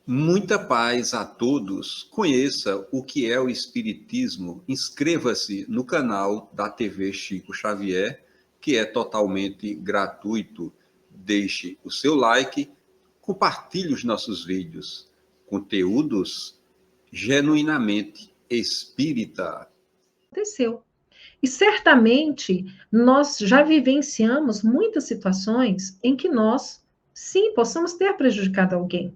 Muita paz a todos. Conheça o que é o Espiritismo. Inscreva-se no canal da TV Chico Xavier, que é totalmente gratuito. Deixe o seu like, compartilhe os nossos vídeos. Conteúdos genuinamente espírita. Aconteceu. E certamente nós já vivenciamos muitas situações em que nós, sim, possamos ter prejudicado alguém.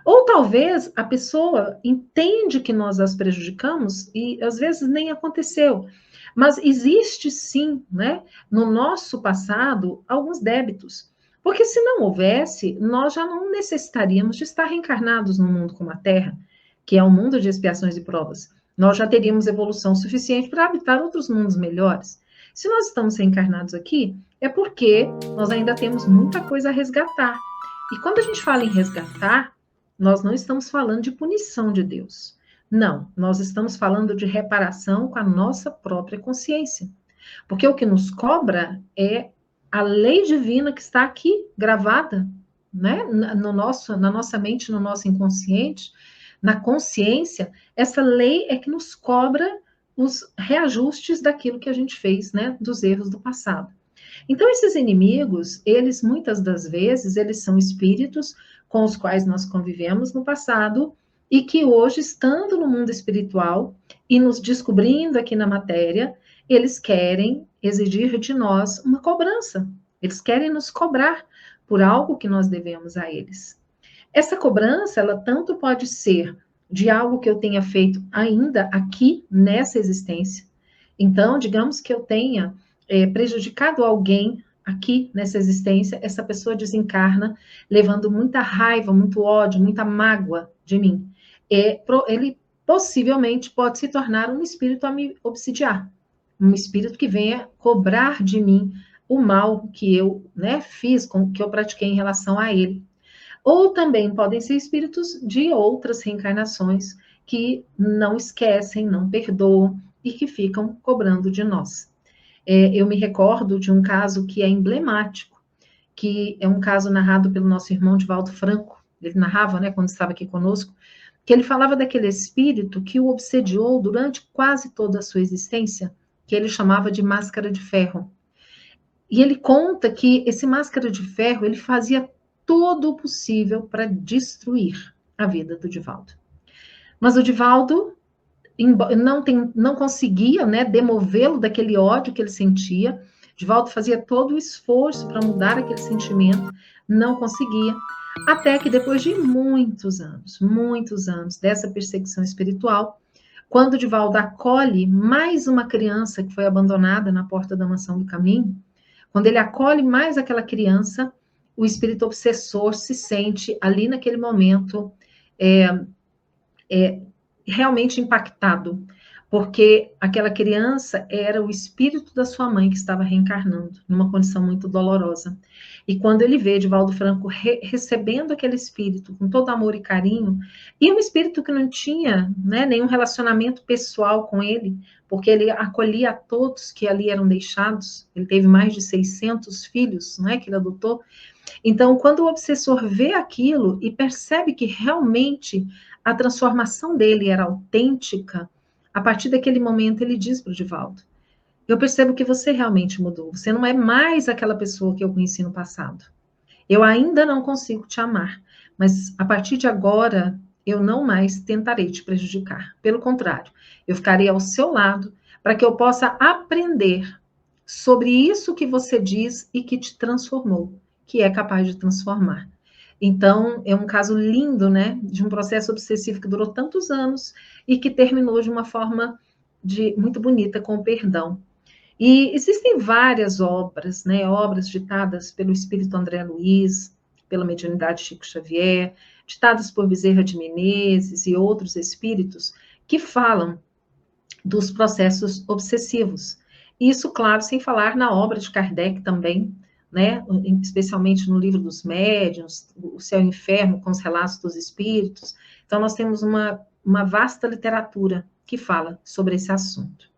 Ou talvez a pessoa entende que nós as prejudicamos e às vezes nem aconteceu. Mas existe sim, né, no nosso passado, alguns débitos. Porque se não houvesse, nós já não necessitaríamos de estar reencarnados no mundo como a Terra, que é um mundo de expiações e provas. Nós já teríamos evolução suficiente para habitar outros mundos melhores. Se nós estamos reencarnados aqui, é porque nós ainda temos muita coisa a resgatar. E quando a gente fala em resgatar, nós não estamos falando de punição de Deus. Não, nós estamos falando de reparação com a nossa própria consciência. Porque o que nos cobra é a lei divina que está aqui gravada, né? Na nossa mente, no nosso inconsciente, na consciência. Essa lei é que nos cobra os reajustes daquilo que a gente fez, né? Dos erros do passado. Então, esses inimigos, eles muitas das vezes, eles são espíritos com os quais nós convivemos no passado e que hoje, estando no mundo espiritual e nos descobrindo aqui na matéria, eles querem exigir de nós uma cobrança. Eles querem nos cobrar por algo que nós devemos a eles. Essa cobrança, ela tanto pode ser de algo que eu tenha feito ainda aqui nessa existência. Então, digamos que eu tenha prejudicado alguém aqui nessa existência, essa pessoa desencarna levando muita raiva, muito ódio, muita mágoa de mim. Ele possivelmente pode se tornar um espírito a me obsidiar, um espírito que venha cobrar de mim o mal que eu, né, fiz, que eu pratiquei em relação a ele. Ou também podem ser espíritos de outras reencarnações que não esquecem, não perdoam e que ficam cobrando de nós. Eu me recordo de um caso que é emblemático, que é um caso narrado pelo nosso irmão Divaldo Franco. Ele narrava, né, quando estava aqui conosco, que ele falava daquele espírito que o obsediou durante quase toda a sua existência, que ele chamava de máscara de ferro. E ele conta que esse máscara de ferro, ele fazia todo o possível para destruir a vida do Divaldo. Mas o Divaldo não conseguia, né, demovê-lo daquele ódio que ele sentia. Divaldo fazia todo o esforço para mudar aquele sentimento, não conseguia, até que depois de muitos anos dessa perseguição espiritual, quando Divaldo acolhe mais uma criança que foi abandonada na porta da mansão do caminho, quando ele acolhe mais aquela criança, o espírito obsessor se sente ali naquele momento realmente impactado, porque aquela criança era o espírito da sua mãe que estava reencarnando, numa condição muito dolorosa. E quando ele vê Divaldo Franco recebendo aquele espírito com todo amor e carinho, e um espírito que não tinha, né, nenhum relacionamento pessoal com ele, porque ele acolhia a todos que ali eram deixados, ele teve mais de 600 filhos, né, que ele adotou. Então, quando o obsessor vê aquilo e percebe que realmente a transformação dele era autêntica, a partir daquele momento ele diz para o Divaldo: eu percebo que você realmente mudou, você não é mais aquela pessoa que eu conheci no passado. Eu ainda não consigo te amar, mas a partir de agora eu não mais tentarei te prejudicar. Pelo contrário, eu ficarei ao seu lado para que eu possa aprender sobre isso que você diz e que te transformou, que é capaz de transformar. Então, é um caso lindo, né, de um processo obsessivo que durou tantos anos e que terminou de uma forma muito bonita, com o perdão. E existem várias obras, né, obras ditadas pelo espírito André Luiz, pela mediunidade Chico Xavier, ditadas por Bezerra de Menezes e outros espíritos, que falam dos processos obsessivos. Isso, claro, sem falar na obra de Kardec também, né, especialmente no livro dos médiuns, o Céu e o Inferno, com os relatos dos espíritos. Então, nós temos uma vasta literatura que fala sobre esse assunto.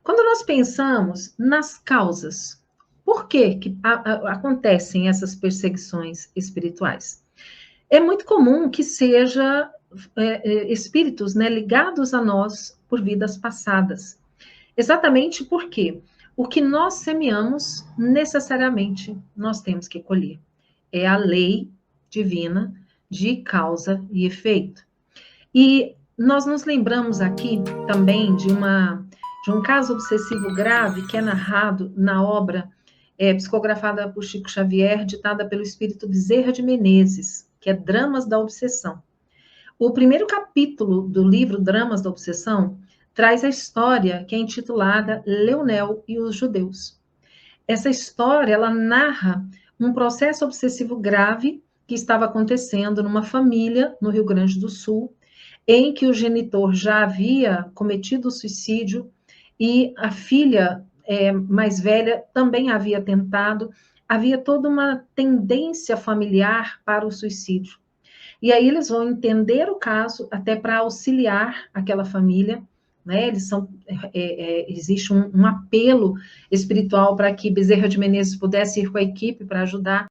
Quando nós pensamos nas causas Por que acontecem essas perseguições espirituais? É muito comum que seja espíritos, né, ligados a nós por vidas passadas. Exatamente porque o que nós semeamos, necessariamente nós temos que colher. É a lei divina de causa e efeito. E nós nos lembramos aqui também de um caso obsessivo grave que é narrado na obra psicografada por Chico Xavier, ditada pelo espírito Bezerra de Menezes, que é Dramas da Obsessão. O primeiro capítulo do livro Dramas da Obsessão traz a história que é intitulada Leonel e os Judeus. Essa história, ela narra um processo obsessivo grave que estava acontecendo numa família no Rio Grande do Sul, em que o genitor já havia cometido suicídio e a filha mais velha também havia tentado. Havia toda uma tendência familiar para o suicídio. E aí eles vão entender o caso até para auxiliar aquela família, né? Existe um apelo espiritual para que Bezerra de Menezes pudesse ir com a equipe para ajudar.